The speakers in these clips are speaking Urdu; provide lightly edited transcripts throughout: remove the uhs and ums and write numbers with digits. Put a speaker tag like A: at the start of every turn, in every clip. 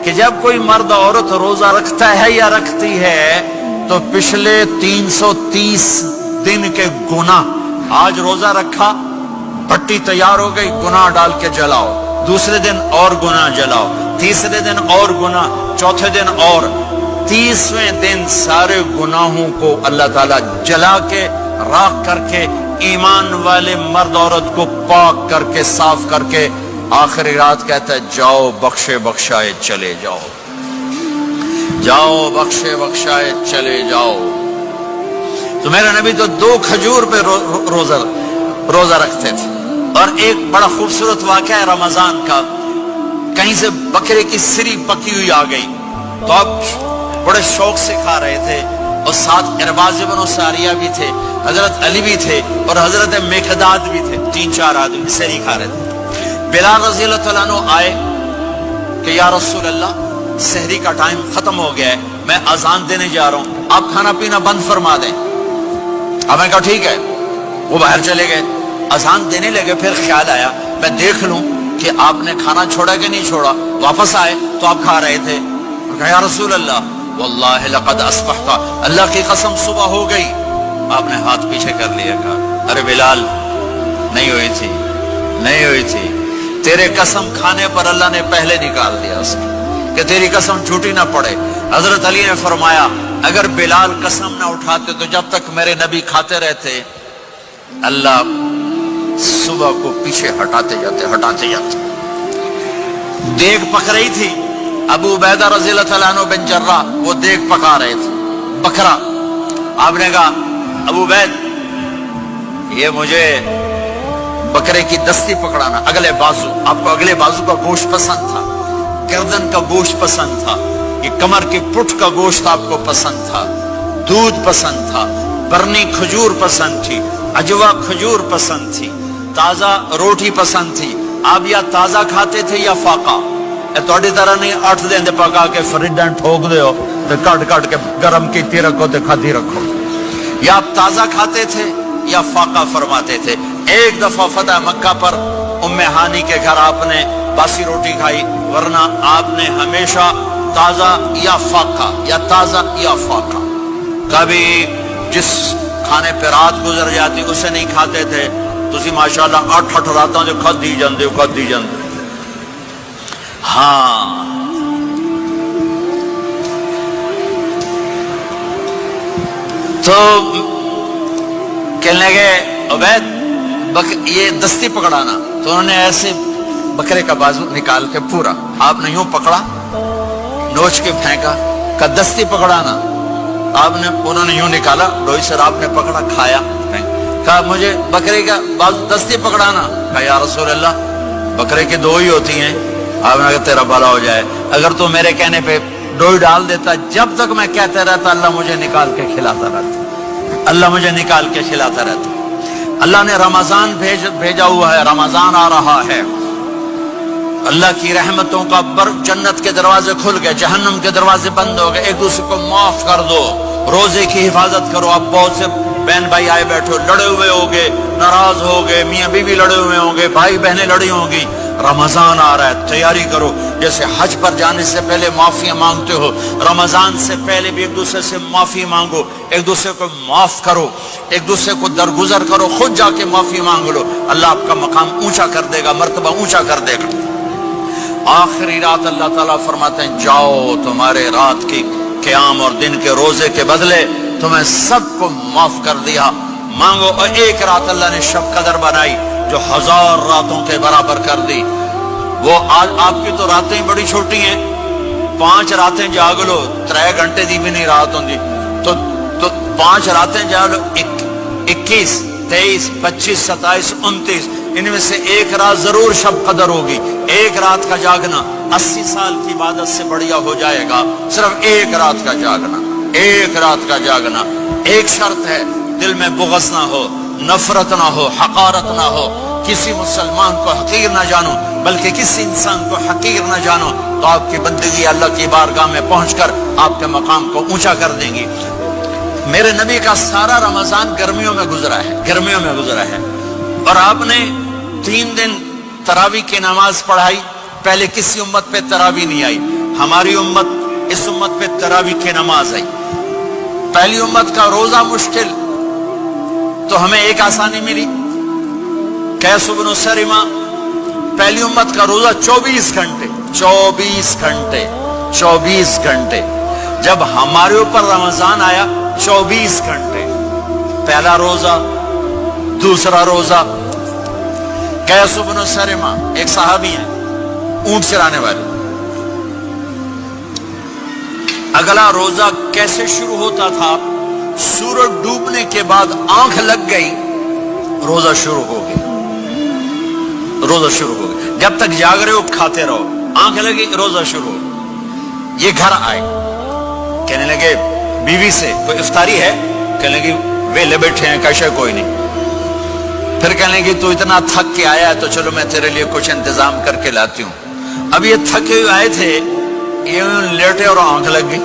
A: کہ جب کوئی مرد عورت روزہ رکھتا ہے یا رکھتی ہے تو پچھلے 330 دن کے گناہ، آج روزہ رکھا، پٹی تیار ہو گئی، گناہ ڈال کے جلاؤ، دوسرے دن اور گناہ جلاؤ، تیسرے دن اور گناہ، چوتھے دن اور، 30ویں دن سارے گناہوں کو اللہ تعالیٰ جلا کے راکھ کر کے ایمان والے مرد عورت کو پاک کر کے صاف کر کے آخری رات کہتا ہے جاؤ بخشے بخشائے چلے جاؤ، جاؤ بخشے بخشائے چلے جاؤ۔ تو میرا نبی تو 2 کھجور پہ روزہ رکھتے تھے۔ اور ایک بڑا خوبصورت واقعہ ہے رمضان کا، کہیں سے بکرے کی سری پکی ہوئی آ گئی تو اب بڑے شوق سے کھا رہے تھے، اور ساتھ ارباز بن ساریہ بھی تھے، حضرت علی بھی تھے اور حضرت مقداد بھی تھے، 3-4 آدمی سری کھا رہے تھے۔ بلال رضی اللہ تعالیٰ عنہ آئے کہ یا رسول اللہ سحری کا ٹائم ختم ہو گیا ہے، میں اذان دینے جا رہا ہوں، آپ کھانا پینا بند فرما دیں۔ اب میں کہا ٹھیک ہے، وہ باہر چلے گئے، اذان دینے لگے، پھر خیال آیا میں دیکھ لوں کہ آپ نے کھانا چھوڑا کہ نہیں چھوڑا، واپس آئے تو آپ کھا رہے تھے۔ کہا یا رسول اللہ واللہ لقد اصبحت، اللہ کی قسم صبح ہو گئی۔ آپ نے ہاتھ پیچھے کر لیا، کہا ارے بلال نہیں ہوئی تھی، نہیں ہوئی تھی، تیرے قسم کھانے پر اللہ نے پہلے نکال دیا اس کی کہ تیری قسم جھوٹی نہ پڑے۔ حضرت علی نے فرمایا اگر بلال قسم نہ اٹھاتے تو جب تک میرے نبی کھاتے رہتے اللہ صبح کو پیچھے ہٹاتے جاتے۔ دیگ پک رہی تھی، ابو عبیدہ رضی اللہ تعالیٰ عنہ بن جراح وہ دیگ پکا رہے تھے، بکرا۔ آپ نے کہا ابو عبید یہ مجھے بکرے کی دستی پکڑانا، اگلے بازو، آپ کو اگلے بازو کا گوشت پسند تھا، گردن کا گوشت پسند تھا، یہ کمر کی پٹھ کا گوشت آپ کو پسند تھا، دودھ پسند تھا، برنی کھجور پسند تھی، عجوا کھجور پسند تھی، تازہ روٹی پسند تھی۔ آپ یا تازہ کھاتے تھے یا فاقہ، تھوڑی طرح نہیں 8 دن دے پکا کے فریڈاں ٹھوک دے ہو تو کٹ کے گرم کیتی رکھو تو کھاتی رکھو، یا آپ تازہ کھاتے تھے یا فاقہ فرماتے تھے۔ ایک دفعہ فتح مکہ پر ام ہانی کے گھر آپ نے باسی روٹی کھائی، ورنہ آپ نے ہمیشہ تازہ یا فاقہ یا تازہ یا فاقہ، کبھی جس کھانے پہ رات گزر جاتی اسے نہیں کھاتے تھے۔ تسی ماشاءاللہ 8 راتوں جو کھدی جاندے ہو۔ ہاں تو کہنے لگے عبید یہ دستی پکڑانا، تو انہوں نے ایسے بکرے کا بازو نکال کے پورا آپ نے یوں پکڑا، نوچ کے پھینکا، کہ دستی پکڑانا، انہوں نے یوں نکالا، روئی سر آپ نے پکڑا، کھایا، کہا مجھے بکرے کا بازو دستی پکڑانا۔ کہا یا رسول اللہ بکرے کی 2 ہی ہوتی ہیں۔ آپ نے کہا تیرا بھلا ہو جائے، اگر تو میرے کہنے پہ ڈوئی ڈال دیتا، جب تک میں کہتے رہتا اللہ مجھے نکال کے کھلاتا رہتا، اللہ مجھے نکال کے کھلاتا رہتا۔ اللہ نے رمضان بھیجا ہوا ہے، رمضان آ رہا ہے، اللہ کی رحمتوں کا جنت کے دروازے کھل گئے، جہنم کے دروازے بند ہو گئے، ایک دوسرے کو معاف کر دو، روزے کی حفاظت کرو۔ اب بہت سے بہن بھائی آئے بیٹھو، لڑے ہوئے ہوگے، ناراض ہوگے، میاں بیوی لڑے ہوئے ہوں گے، بھائی بہنیں لڑی ہوں گی۔ رمضان آ رہا ہے، تیاری کرو، جیسے حج پر جانے سے پہلے معافی مانگتے ہو، رمضان سے پہلے بھی ایک دوسرے سے معافی مانگو، ایک دوسرے کو معاف کرو، ایک دوسرے کو درگزر کرو، خود جا کے معافی مانگ لو، اللہ آپ کا مقام اونچا کر دے گا، مرتبہ اونچا کر دے گا۔ آخری رات اللہ تعالیٰ فرماتے ہیں جاؤ، تمہارے رات کی قیام اور دن کے روزے کے بدلے تمہیں سب کو معاف کر دیا، مانگو۔ اور ایک رات اللہ نے شب قدر بنائی جو 1000 راتوں کے برابر کر دی۔ وہ آج آپ کی تو راتیں بڑی چھوٹی ہیں، 5 راتیں جاگ لو، 3 گھنٹے دی بھی نہیں رات ہوندی، تو 5 راتیں جاگ لو، 21 23 25 27 29، ان میں سے ایک رات ضرور شب قدر ہوگی۔ ایک رات کا جاگنا 80 سال کی عبادت سے بڑھیا ہو جائے گا، صرف ایک رات کا جاگنا، ایک رات کا جاگنا۔ ایک شرط ہے، دل میں بغض نہ ہو، نفرت نہ ہو، حقارت نہ ہو، کسی مسلمان کو حقیر نہ جانو، بلکہ کسی انسان کو حقیر نہ جانو، تو آپ کی بندگی اللہ کی بارگاہ میں پہنچ کر آپ کے مقام کو اونچا کر دیں گی۔ میرے نبی کا سارا رمضان گرمیوں میں گزرا ہے، گرمیوں میں گزرا ہے، اور آپ نے 3 دن تراویح کی نماز پڑھائی۔ پہلے کسی امت پہ تراویح نہیں آئی، ہماری امت اس امت پہ تراویح کی نماز آئی. پہلی امت کا روزہ مشکل تو ہمیں ایک آسانی ملی. قیس بن سرمہ پہلی امت کا روزہ 24 گھنٹے 24 گھنٹے 24 گھنٹے. جب ہمارے اوپر رمضان آیا 24 گھنٹے. پہلا روزہ دوسرا روزہ. قیس بن سرمہ ایک صحابی ہیں اونٹ چرانے والے. اگلا روزہ کیسے شروع ہوتا تھا؟ سورج ڈوبنے کے بعد آنکھ لگ گئی روزہ شروع ہو گیا. روزہ شروع ہو گیا. جب تک جاگ رہے ہو کھاتے رہو. آنکھ لگی روزہ شروع ہو. یہ گھر آئے کہنے لگے بیوی سے کوئی افطاری ہے؟ کہنے لگے ویلے بیٹھے ہیں کیسے کوئی نہیں. پھر کہنے لگے تو اتنا تھک کے آیا ہے تو چلو میں تیرے لیے کچھ انتظام کر کے لاتی ہوں. اب یہ تھکے ہوئے آئے تھے یہ لیٹے اور آنکھ لگ گئی.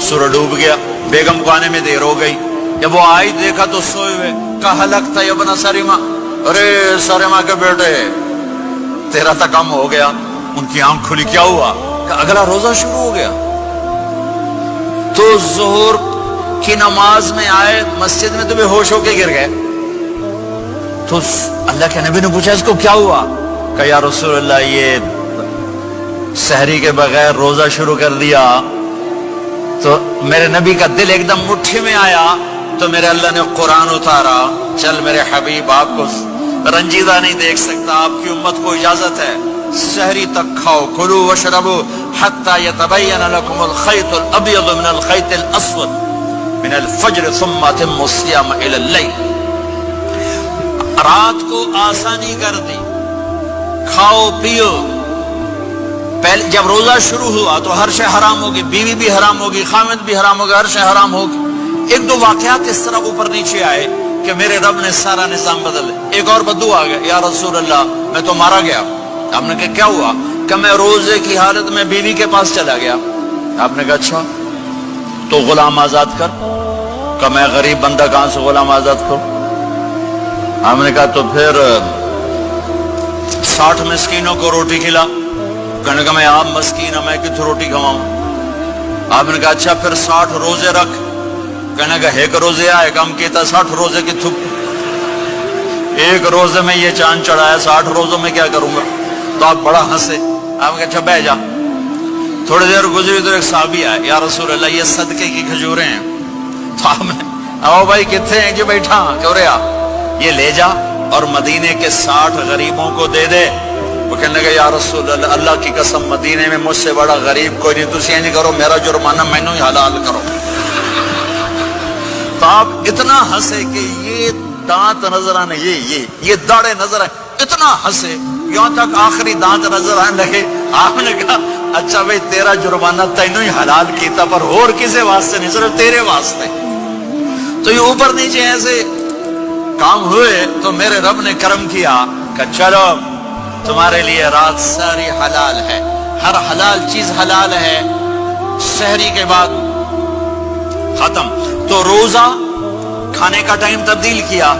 A: سورج ڈوب گیا. بیگم کو آنے میں دیر ہو گئی. جب وہ آئی دیکھا تو سوئے ہوئے. کہا لگتا ہے ابن سرمہ. ارے سرمہ کے بیٹے تیرا تو کم ہو گیا. ان کی آنکھ کھلی. کیا ہوا؟ کہ اگلا روزہ شروع ہو گیا. تو ظہر کی نماز میں آئے مسجد میں تو بے ہوش ہو کے گر گئے. تو اللہ کے نبی نے پوچھا اس کو کیا ہوا؟ کہ یا رسول اللہ یہ سحری کے بغیر روزہ شروع کر دیا. تو میرے نبی کا دل ایک دم مٹھی میں آیا. تو میرے اللہ نے قرآن اتارا. چل میرے حبیب آپ کو رنجیدہ نہیں دیکھ سکتا. آپ کی امت کو اجازت ہے سحری تک کھاؤ. کلوا واشربوا حتی یتبین لکم الخیط الابیض من الخیط الاسود من الفجر ثم اتموا الصیام الی اللیل. رات کو آسانی کر دی. کھاؤ پیو. پہلے جب روزہ شروع ہوا تو ہر شے حرام ہوگی. بیوی بھی حرام ہوگی, خامد بھی حرام ہوگا, ہر شے حرام ہوگی. ایک دو واقعات اس طرح اوپر نیچے آئے کہ میرے رب نے سارا نظام بدل. ایک اور بدو آ گیا. یا رسول اللہ میں تو مارا گیا. آپ نے کہا کیا ہوا؟ کہ میں روزے کی حالت میں بیوی کے پاس چلا گیا. آپ نے کہا اچھا تو غلام آزاد کر. کہ میں غریب بندہ کہاں سے غلام آزاد کروں؟ آپ نے کہا تو پھر 60 مسکینوں کو روٹی کھلا. کہنے کا میں عام مسکین ہوں میں کتوں روٹی کھواؤں؟ آپ نے کہا اچھا پھر 60 روزے رکھ. کہنے کا ایک روزے آئے کم کیتا 60 روزے کی تھپ. ایک روزے میں یہ چاند چڑھایا 60 روزوں میں کیا کروں گا؟ تو آپ بڑا ہنسے. آپ نے کہا اچھا بہ جا. تھوڑی دیر گزری تو ایک صحابی آئے. یا رسول اللہ یہ صدقے کی کھجوریں ہیں. تو آپ نے آؤ بھائی کتنے ہیں جو بیٹھا کیوں رہا یہ لے جا اور مدینے کے 60 غریبوں کو دے دے. وہ کہنے لگا یا رسول اللہ اللہ کی قسم مدینے میں مجھ سے بڑا غریب کوئی نہیں. تسی نہیں کرو میرا جرمانہ مینوں ہی حلال کرو. تو آپ اتنا ہنسے کہ یہ دانت نظر آنے یہ داڑے نظر آئے. اتنا ہنسے یہاں تک آخری دانت نظر آنے لگے. آپ نے کہا اچھا بھائی تیرا جرمانہ تینوں ہی حلال کیتا پر اور کسی واسطے نہیں صرف تیرے واسطے. تو یہ اوپر نیچے ایسے کام ہوئے تو میرے رب نے کرم کیا کہ چلو تمہارے لیے رات ساری حلال ہے. ہر حلال چیز حلال ہے. سحری کے بعد ختم. تو روزہ کھانے کا ٹائم تبدیل کیا.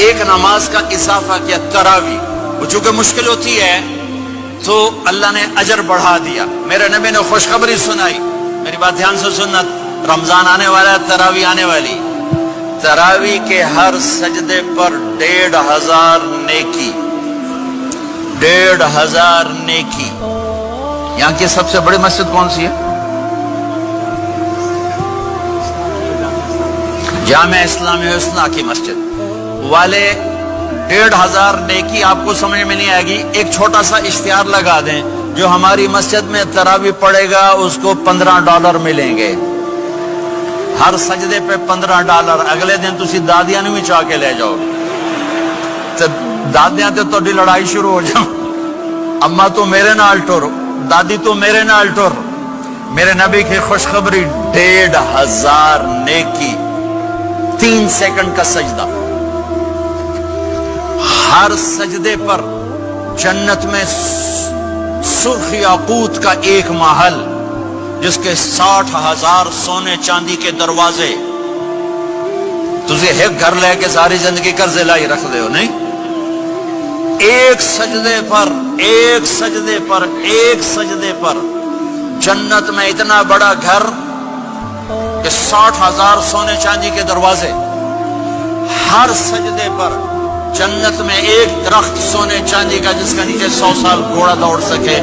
A: ایک نماز کا اضافہ کیا تراویح. وہ چونکہ مشکل ہوتی ہے تو اللہ نے اجر بڑھا دیا. میرے نبی نے خوشخبری سنائی. میری بات دھیان سے سننا. رمضان آنے والا ہے تراویح آنے والی. تراویح کے ہر سجدے پر 1500 نیکی. 1500 نیکی. یہاں کی سب سے بڑی مسجد کون سی ہے؟ جامع اسلامی حسنہ کی مسجد والے. 1500 نیکی آپ کو سمجھ میں نہیں آئے گی. ایک چھوٹا سا اشتہار لگا دیں جو ہماری مسجد میں تراویح پڑے گا اس کو $15 ملیں گے. ہر سجدے پہ $15. اگلے دن تسی دادیاں نے بھی چاہ کے لے جاؤ. دادیاں تے تو لڑائی شروع ہو جاؤ. اما تو میرے نال ٹر, دادی تو میرے نال ٹر. میرے نبی کی خوشخبری 1500 نیکی. 3 سیکنڈ کا سجدہ. ہر سجدے پر جنت میں سرخ یاقوت کا ایک محل جس کے 60,000 سونے چاندی کے دروازے. تجھے ایک گھر لے کے ساری زندگی قرضے لائی رکھ دے ہو نہیں. ایک سجدے پر جنت میں اتنا بڑا گھر کہ 60,000 سونے چاندی کے دروازے، ہر سجدے پر جنت میں ایک درخت سونے چاندی کا جس کا نیچے 100 سال گھوڑا دوڑ سکے۔